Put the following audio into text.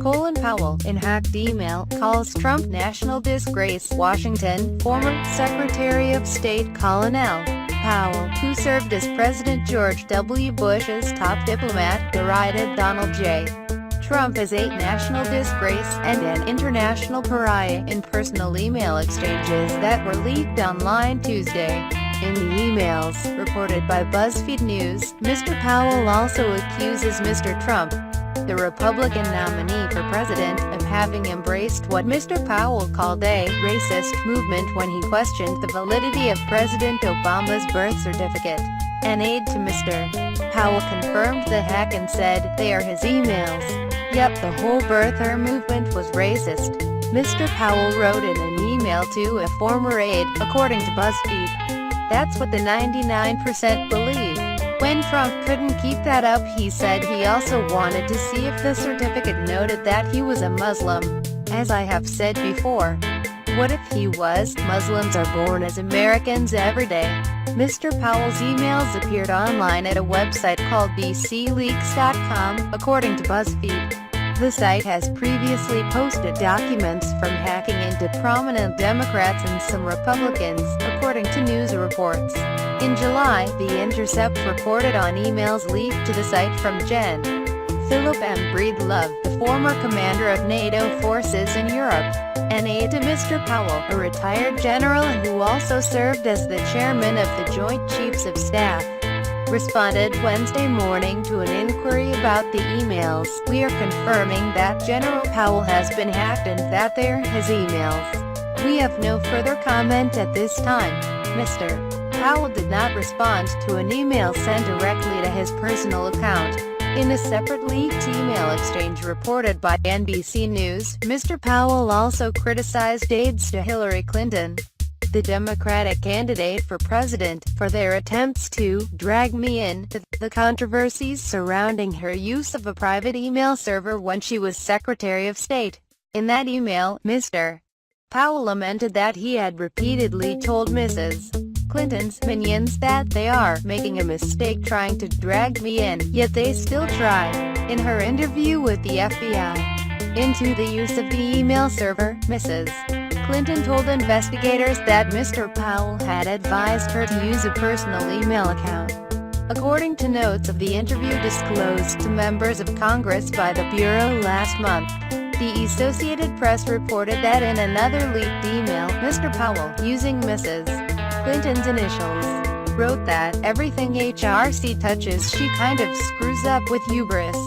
Colin Powell, in hacked email, calls Trump national disgrace. Washington, former Secretary of State Colin Powell, who served as President George W. Bush's top diplomat, derided Donald J. Trump as a national disgrace and an international pariah in personal email exchanges that were leaked online Tuesday. In the emails, reported by BuzzFeed News, Mr. Powell also accuses Mr. Trump, the Republican nominee for president, of having embraced what Mr. Powell called a racist movement when he questioned the validity of President Obama's birth certificate. An aide to Mr. Powell confirmed the hack and said, "They are his emails. Yep, the whole birther movement was racist," Mr. Powell wrote in an email to a former aide, according to BuzzFeed. That's what the 99% believe. When Trump couldn't keep that up, he said he also wanted to see if the certificate noted that he was a Muslim. As I have said before, what if he was? Muslims are born as Americans every day. Mr. Powell's emails appeared online at a website called bcleaks.com, according to BuzzFeed. The site has previously posted documents from hacking into prominent Democrats and some Republicans, according to news reports. In July, The Intercept reported on emails leaked to the site from Gen. Philip M. Breedlove, the former commander of NATO forces in Europe, an aide to Mr. Powell, a retired general who also served as the chairman of the Joint Chiefs of Staff, responded Wednesday morning to an inquiry about the emails. "We are confirming that General Powell has been hacked and that they're his emails. We have no further comment at this time." Mr. Powell did not respond to an email sent directly to his personal account. In a separate leaked email exchange reported by NBC News, Mr. Powell also criticized aides to Hillary Clinton, the Democratic candidate for president, for their attempts to drag me into the controversies surrounding her use of a private email server when she was Secretary of State. In that email, Mr. Powell lamented that he had repeatedly told Mrs. Clinton's minions that they are making a mistake trying to drag me in, yet they still try. In her interview with the FBI into the use of the email server, Mrs. Clinton told investigators that Mr. Powell had advised her to use a personal email account. According to notes of the interview disclosed to members of Congress by the Bureau last month, the Associated Press reported that in another leaked email, Mr. Powell, using Mrs. Clinton's initials, wrote that everything HRC touches she kind of screws up with hubris.